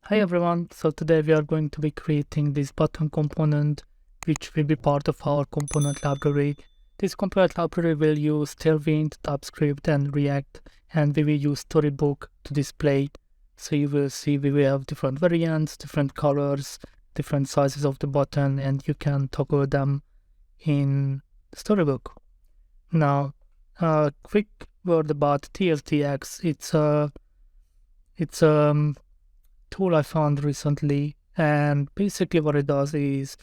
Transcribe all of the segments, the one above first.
Hi everyone, so today we are going to be creating this button component which will be part of our component library. This component library will use Tailwind, TypeScript and React, and we will use Storybook to display. So you will see we will have different variants, different colors, different sizes of the button, and you can toggle them in Storybook. Now, a quick word about TSDX. It's a tool I found recently, and basically what it does is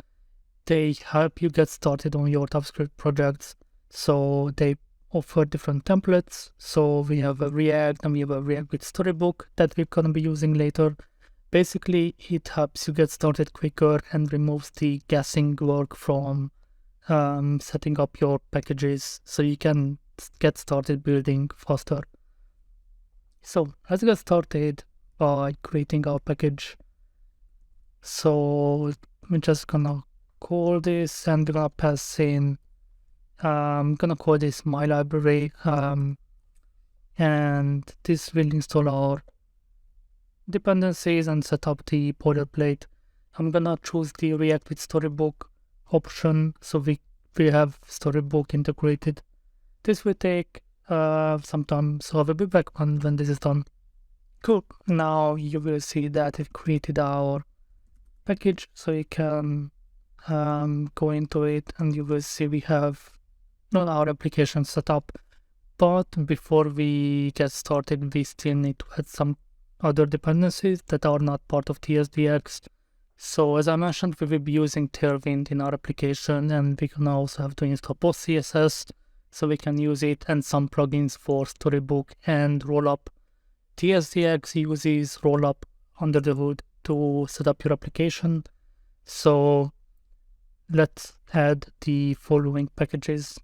they help you get started on your TypeScript projects. So they offer different templates. So we have a React and we have a React with Storybook that we're going to be using later. Basically, it helps you get started quicker and removes the guessing work from setting up your packages so you can get started building faster. So let's get started by creating our package. So we're just gonna call this and we're gonna pass in, I'm gonna call this my library, and this will install our dependencies and set up the boilerplate. I'm gonna choose the React with Storybook option so we have Storybook integrated. This will take some time, so I'll be back when this is done. Cool. Now you will see that it created our package, so you can go into it and you will see we have our application set up. But before we get started, we still need to add some other dependencies that are not part of TSDX. So as I mentioned, we will be using Tailwind in our application, and we can also have to install Post CSS so we can use it, and some plugins for Storybook and Rollup. TSDX uses Rollup under the hood to set up your application. So let's add the following packages.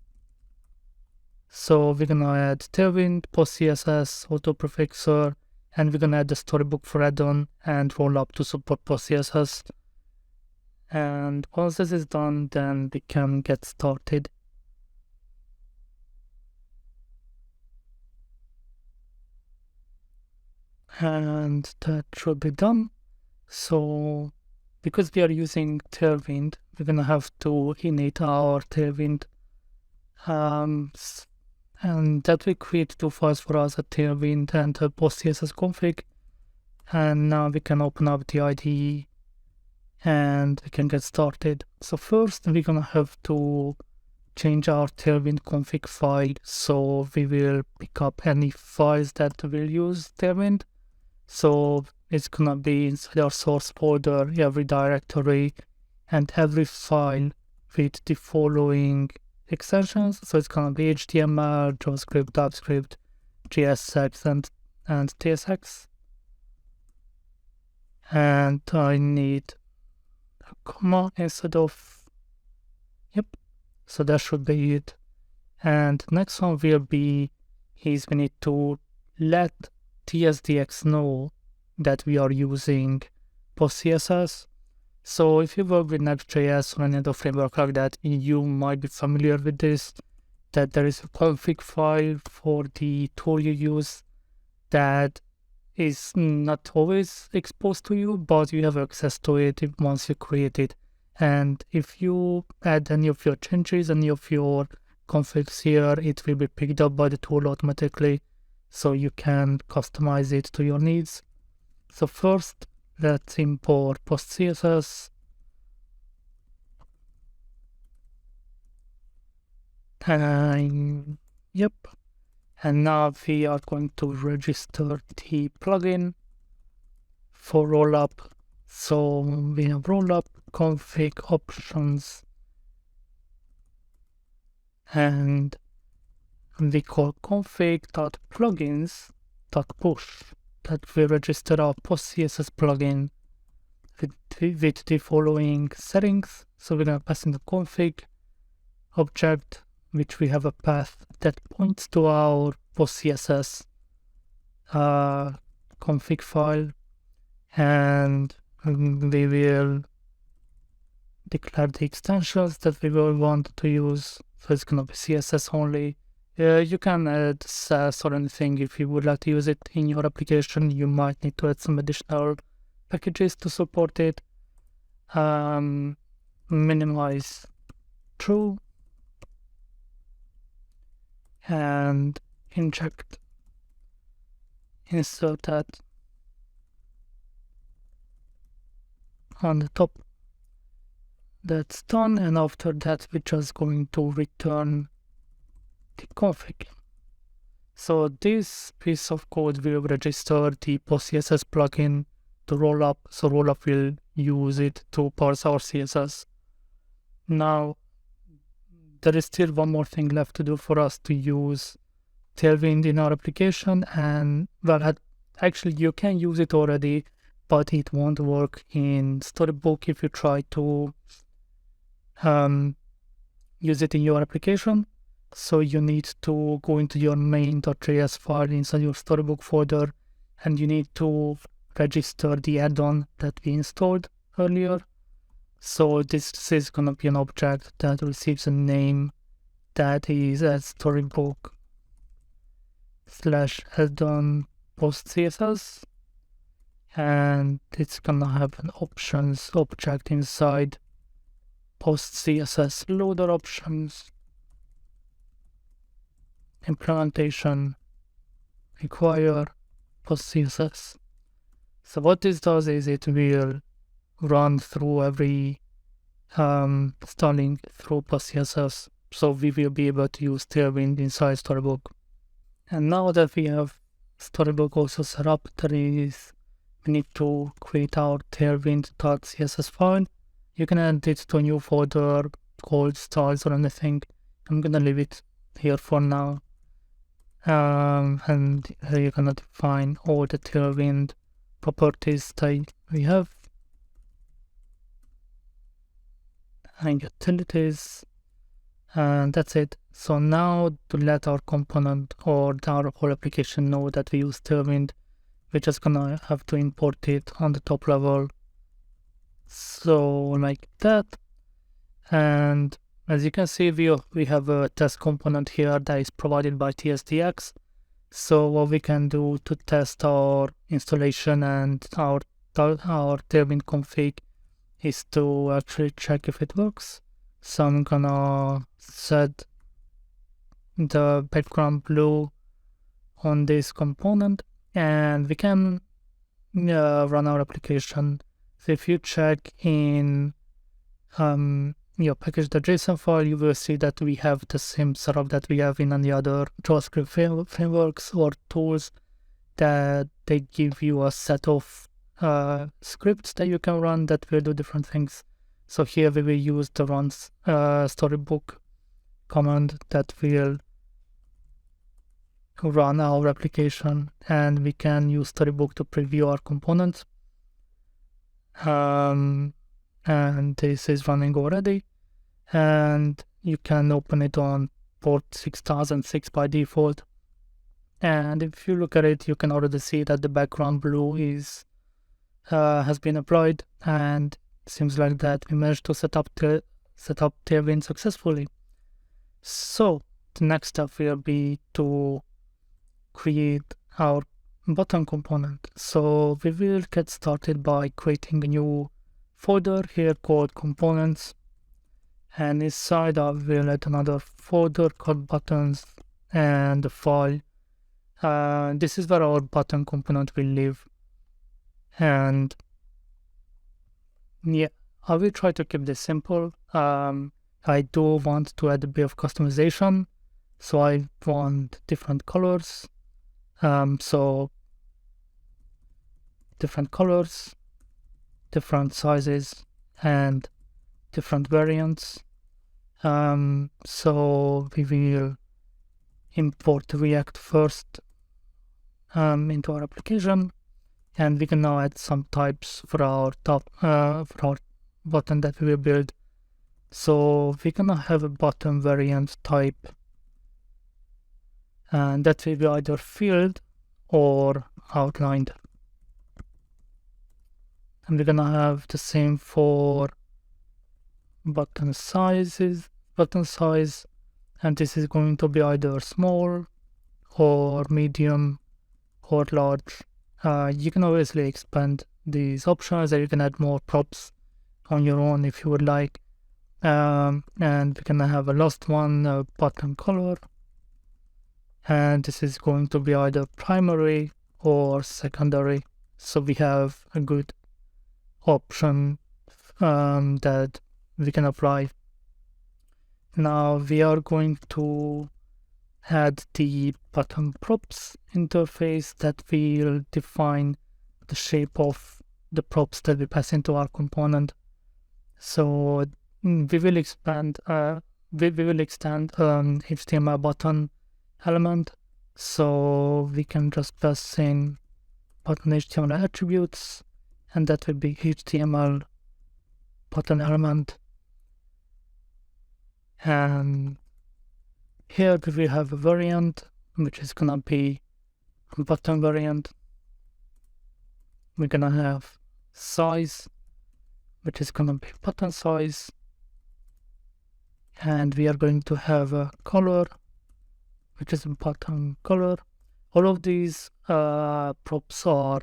So we're gonna add Tailwind, Post CSS, Auto Prefixer, and we're gonna add the Storybook for add-on and Rollup to support Post CSS. And once this is done, then we can get started. And that should be done. So because we are using Tailwind, we're gonna have to init our Tailwind, and that will create two files for us, a Tailwind and a Post CSS config. And now we can open up the IDE and we can get started. So first we're gonna have to change our Tailwind config file, so we will pick up any files that will use Tailwind. So it's gonna be inside our source folder, every directory, and every file with the following extensions. So it's gonna be HTML, JavaScript, TypeScript, JSX, and TSX. And I need a comma instead of, yep. So that should be it. And next one will be is we need to let TSDX know that we are using Post CSS. So if you work with Next.js or any other framework like that, you might be familiar with this, that there is a config file for the tool you use that is not always exposed to you, but you have access to it once you create it. And if you add any of your changes, any of your configs here, it will be picked up by the tool automatically, so you can customize it to your needs. So first, let's import Post CSS. And yep. And now we are going to register the plugin for Rollup. So we have Rollup config options, and we call config.plugins.push that will register our Post CSS plugin with the following settings. So we're gonna pass in the config object, which we have a path that points to our Post CSS config file, and we will declare the extensions that we will want to use. So it's gonna be CSS only. You can add Sass or anything if you would like to use it in your application. You might need to add some additional packages to support it. Minimize true and inject, insert that on the top. That's done, and after that we're just going to return the config. So this piece of code will register the post CSS plugin to Rollup, so Rollup will use it to parse our CSS. Now there is still one more thing left to do for us to use Tailwind in our application, and well, actually you can use it already, but it won't work in Storybook if you try to use it in your application. So you need to go into your main.js file inside your Storybook folder, and you need to register the add-on that we installed earlier. So this is gonna be an object that receives a name that is as Storybook /add-on post CSS, and it's gonna have an options object inside post CSS loader options, implementation, require post CSS. So what this does is it will run through every styling through post CSS, so we will be able to use Tailwind inside Storybook. And now that we have Storybook also set up, we need to create our tailwind.css file. You can add it to a new folder called styles or anything. I'm gonna leave it here for now. And here you're gonna define all the Tailwind properties that we have, and utilities, and that's it. So now to let our component or our whole application know that we use Tailwind, we're just gonna have to import it on the top level. So like that. And as you can see, we have a test component here that is provided by TSDX. So what we can do to test our installation and our Tailwind config is to actually check if it works. So I'm gonna set the background blue on this component, and we can run our application. So if you check in your package.json file, you will see that we have the same setup that we have in any other JavaScript frameworks or tools, that they give you a set of scripts that you can run that will do different things. So here we will use the run Storybook command that will run our application, and we can use Storybook to preview our components. And this is running already, and you can open it on port 6006 by default. And if you look at it, you can already see that the background blue is has been applied, and it seems like that we managed to set up Tailwind successfully. So the next step will be to create our button component. So we will get started by creating a new folder here called components, and inside I will add another folder called buttons and the file. This is where our button component will live. And yeah, I will try to keep this simple. I do want to add a bit of customization, so I want different colors. So different colors, different sizes, and different variants. So we will import React first into our application, and we can now add some types for our button that we will build. So we're gonna have a button variant type, and that will be either filled or outlined. And we're gonna have the same for button size, and this is going to be either small or medium or large. You can obviously expand these options, and you can add more props on your own if you would like. And we're gonna have a last one, button color, and this is going to be either primary or secondary, so we have a good option that we can apply. Now we are going to add the button props interface that will define the shape of the props that we pass into our component. So we will expand HTML button element, so we can just pass in button HTML attributes, and that will be HTML button element. And here we will have a variant, which is gonna be a button variant. We're gonna have size, which is gonna be button size, and we are going to have a color, which is a button color. All of these props are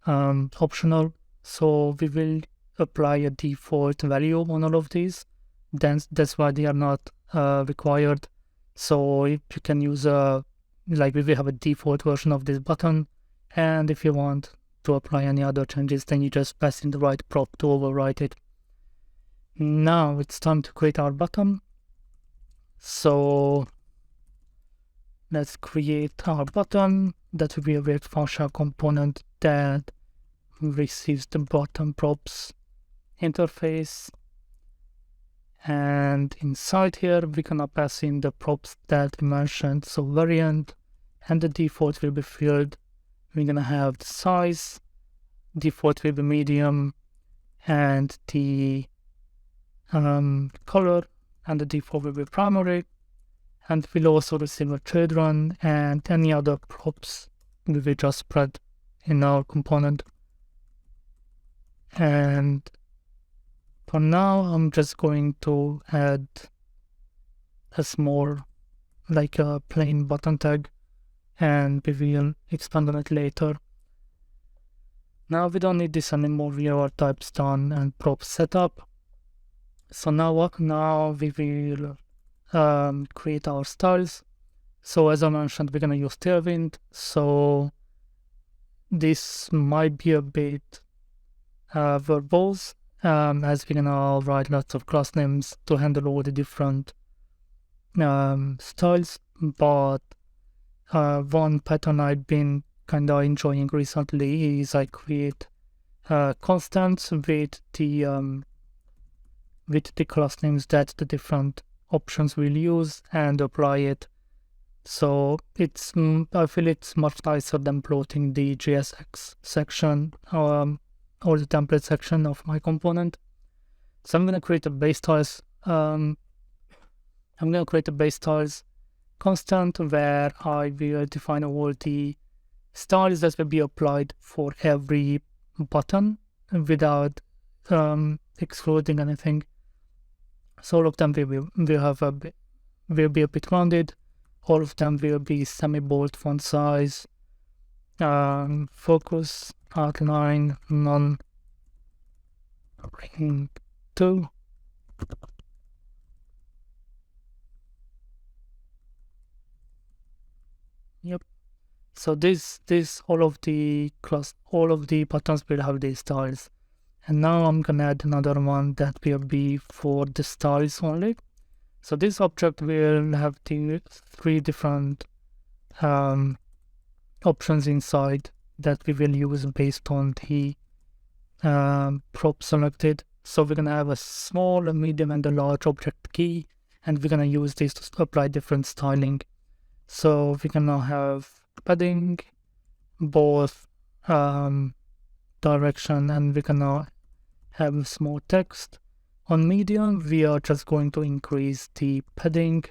optional, so we will apply a default value on all of these. Then that's why they are not required. So if you can use like we will have a default version of this button, and if you want to apply any other changes, then you just pass in the right prop to overwrite it. Now it's time to create our button. So let's create our button. That will be a React functional component that receives the button props interface. And inside here, we're gonna pass in the props that we mentioned. So variant, and the default will be filled. We're gonna have the size, default will be medium, and the color, and the default will be primary. And we'll also receive a trade run, and any other props we will just spread in our component. And for now, I'm just going to add a small, like a plain button tag, and we will expand on it later. Now we don't need this anymore. We have our types done and props set up. So now we will create our styles. So as I mentioned, we're gonna use Tailwind. So this might be a bit verbose, as we're gonna write lots of class names to handle all the different styles. But one pattern I've been kind of enjoying recently is I create constants with the class names that the different options will use and apply it. So it's I feel it's much nicer than plotting the JSX section or the template section of my component. So I'm gonna create a base styles. I'm gonna create a base styles constant where I will define all the styles that will be applied for every button without excluding anything. So all of them will be a bit rounded. All of them will be semi-bold font size, focus, outline, none, ring 2. Yep. So all of the buttons will have these styles. And now I'm gonna add another one that will be for the styles only. So this object will have the 3 different options inside that we will use based on the prop selected. So we're gonna have a small, a medium, and a large object key, and we're gonna use this to apply different styling. So we're gonna have padding, both direction, and we're gonna have small text. On medium, we are just going to increase the padding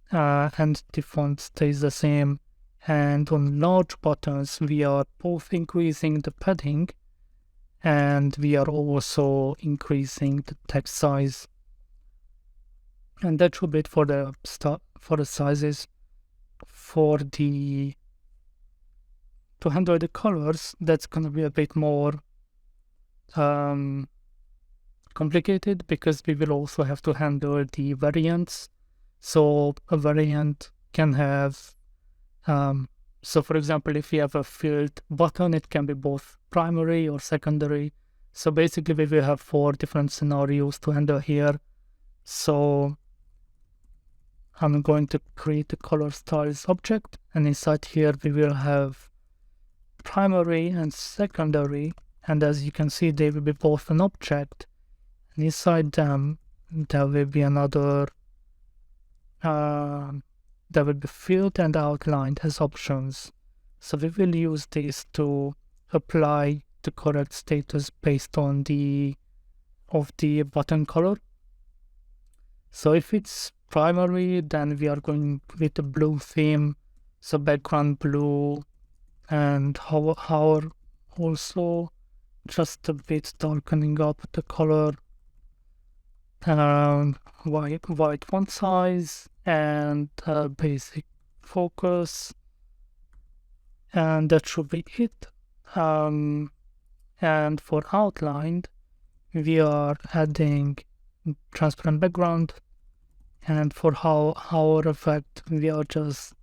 and the font stays the same. And on large buttons, we are both increasing the padding and we are also increasing the text size. And that should be it for the sizes. To handle the colors, that's gonna be a bit more complicated because we will also have to handle the variants. So a variant can have, so for example, if you have a field button, it can be both primary or secondary. So basically we will have 4 different scenarios to handle here. So I'm going to create a color styles object, and inside here we will have primary and secondary, and as you can see they will be both an object, and inside them there will be another there will be filled and outlined as options. So we will use these to apply the correct status based on the button color. So if it's primary, then we are going with the blue theme, so background blue, and how also just a bit darkening up the color, white font size, and basic focus, and that should be it. And for outlined, we are adding transparent background, and for our effect we are just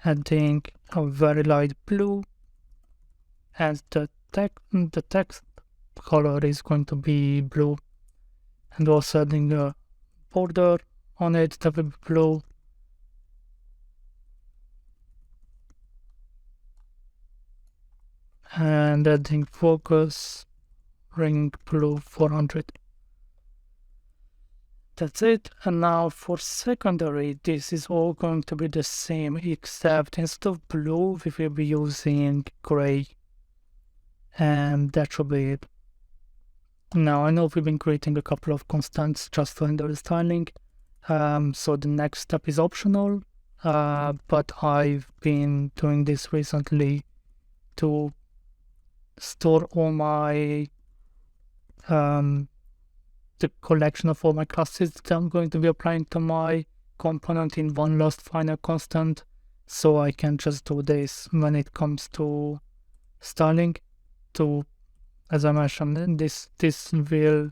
adding a very light blue, and the text color is going to be blue, and also adding a border on it that will be blue, and adding focus ring blue 400. That's it. And now for secondary, this is all going to be the same, except instead of blue we will be using gray, and that should be it. Now I know we've been creating a couple of constants just to handle the styling, so the next step is optional, but I've been doing this recently to store all my the collection of all my classes that I'm going to be applying to my component in one last final constant, so I can just do this when it comes to styling. As I mentioned, this will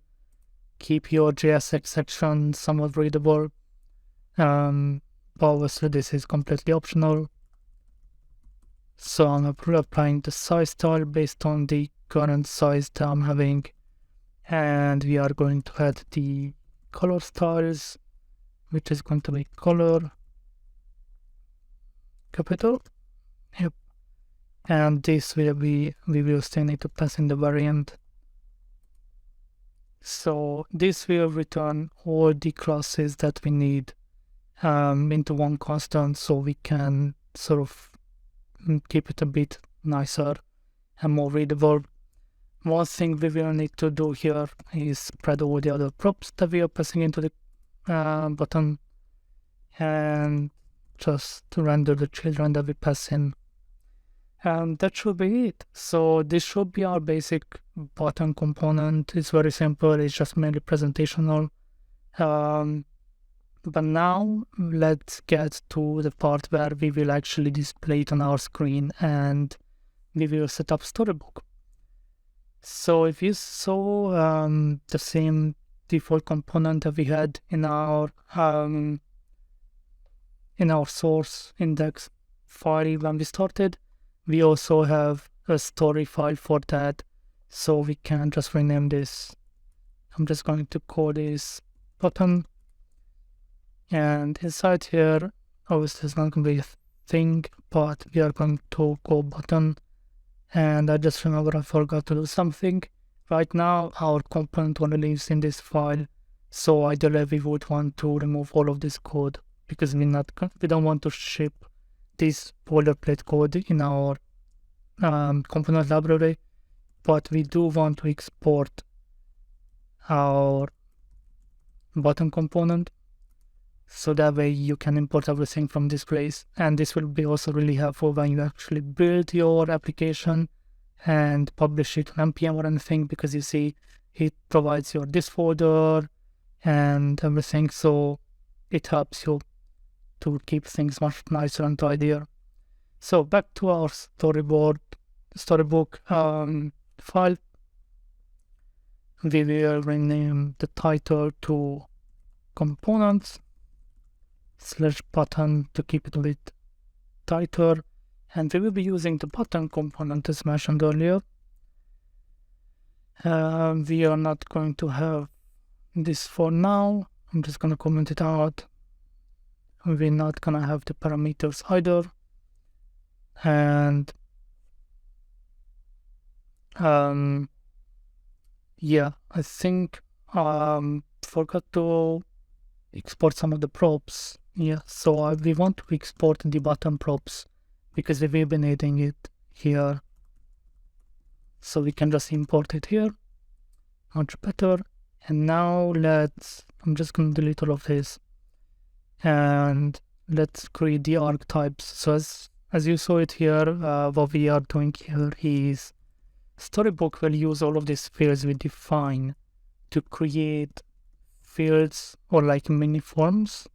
keep your JSX section somewhat readable, but obviously this is completely optional. So I'm applying the size style based on the current size that I'm having, and we are going to add the color styles, which is going to be color capital. Yep. And this will be, we will still need to pass in the variant. So this will return all the classes that we need into one constant, so we can sort of keep it a bit nicer and more readable. One thing we will need to do here is spread all the other props that we are passing into the button, and just to render the children that we pass in. And that should be it. So this should be our basic button component. It's very simple, it's just mainly presentational. But now let's get to the part where we will actually display it on our screen, and we will set up Storybook. So if you saw the same default component that we had in our source index file when we started, we also have a story file for that, so we can just rename this. I'm just going to call this button, and inside here, obviously it's not going to be a thing, but we are going to go button. And I just remember I forgot to do something. Right now our component only lives in this file, so ideally we would want to remove all of this code, because we don't want to ship this boilerplate code in our component library, but we do want to export our button component, so that way you can import everything from this place. And this will be also really helpful when you actually build your application and publish it on npm or anything, because you see it provides your this folder and everything, so it helps you to keep things much nicer and tidier. So back to our storybook file. we will rename the title to components /button to keep it a bit tighter, and we will be using the button component as mentioned earlier. We are not going to have this for now. I'm just going to comment it out. We're not going to have the parameters either. And yeah, I think forgot to export some of the props. Yeah, so we want to export the button props because we will be needing it here. So we can just import it here. Much better. And now I'm just going to delete all of this. And let's create the archetypes. So as you saw it here, what we are doing here is Storybook will use all of these fields we define to create fields or like mini forms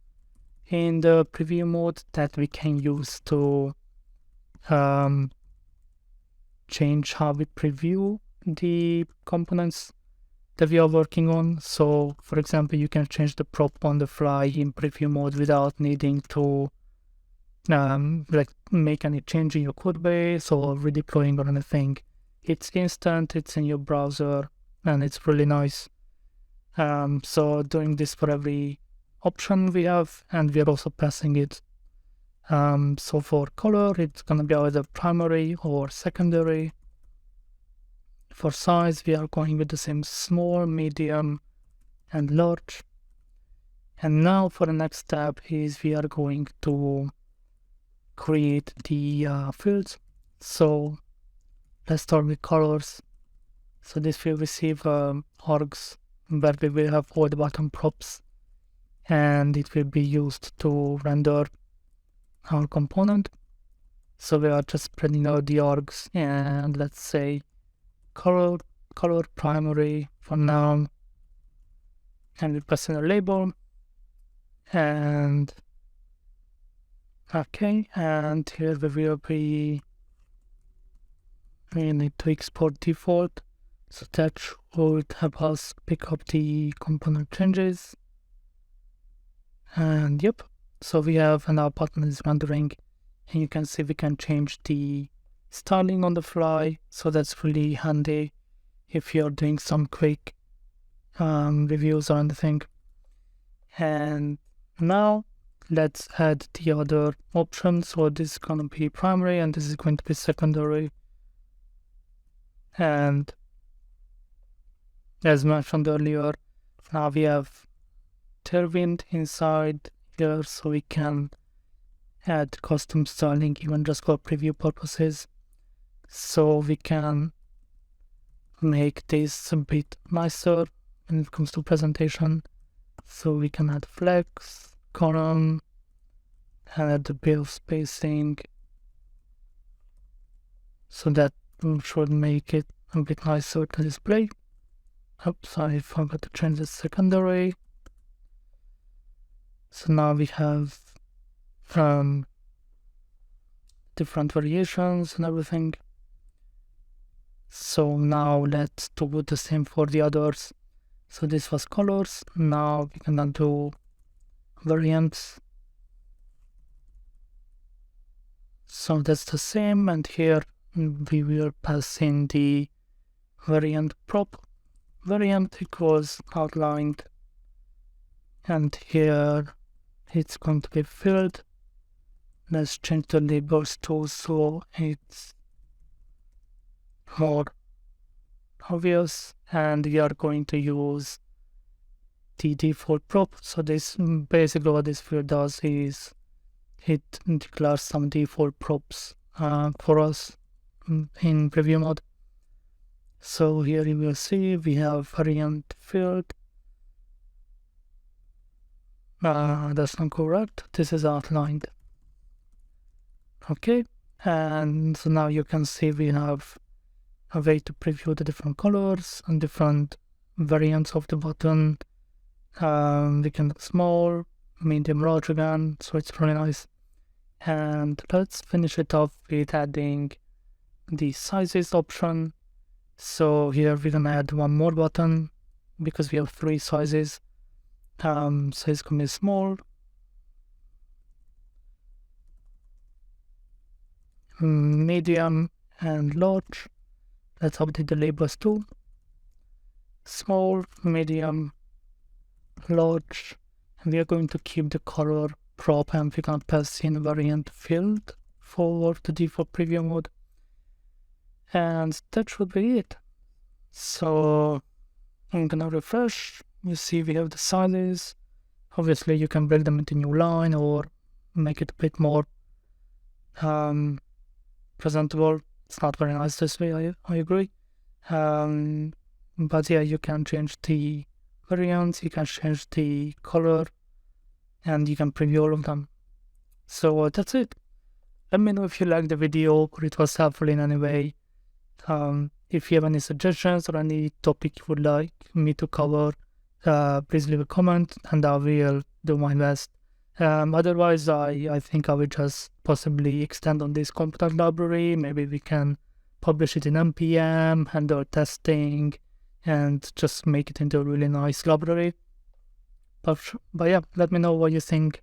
in the preview mode that we can use to change how we preview the components that we are working on. So for example, you can change the prop on the fly in preview mode without needing to like make any change in your code base or redeploying or anything. It's instant, it's in your browser, and it's really nice. So doing this for every option we have, and we are also passing it. So for color, it's gonna be either primary or secondary. For size, we are going with the same small, medium, and large. And now for the next step is we are going to create the fields. So let's start with colors. So this will receive args where we will have all the button props, and it will be used to render our component. So we are just spreading out the args, and let's say color primary for now, and we pass in a label, and okay, and here we need to export default, so that would help us pick up the component changes. And yep, so we have, and our button is rendering, and you can see we can change the styling on the fly, so that's really handy if you're doing some quick reviews or anything. And now let's add the other options. So this is going to be primary and this is going to be secondary. And as mentioned earlier, now we have Tailwind inside here, so we can add custom styling even just for preview purposes. So we can make this a bit nicer when it comes to presentation. So we can add flex, column, and add a bit of spacing. So that should make it a bit nicer to display. Oops, I forgot to change the secondary. So now we have different variations and everything. So now let's do the same for the others. So this was colors. Now we can do variants. So that's the same, and here we will pass in the variant prop. Variant equals outlined, and here it's going to be filled. Let's change the labels too so it's more obvious, and we are going to use the default prop. So this basically what this field does is it declares some default props for us in preview mode. So here you will see we have variant field. That's not correct. This is outlined. Okay, and so now you can see we have a way to preview the different colors and different variants of the button. We can do small, medium, large again, so it's really nice. And let's finish it off with adding the sizes option. So here we're gonna add one more button. because we have 3 sizes. So it's going to be small, medium, and large. Let's update the labels too. Small, medium, large, and we are going to keep the color prop, and we're going to pass in a variant field for the default preview mode. And that should be it. So I'm gonna refresh. You see we have the sizes. Obviously you can break them into new line or make it a bit more presentable. It's not very nice this way, I agree. But yeah, you can change the variants, you can change the color, and you can preview all of them. So that's it. Let me know if you liked the video or it was helpful in any way. If you have any suggestions or any topic you would like me to cover, please leave a comment and I will do my best. Otherwise, I think I will just possibly extend on this component library. Maybe we can publish it in npm, handle testing, and just make it into a really nice library. But yeah, let me know what you think,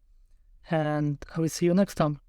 and I will see you next time.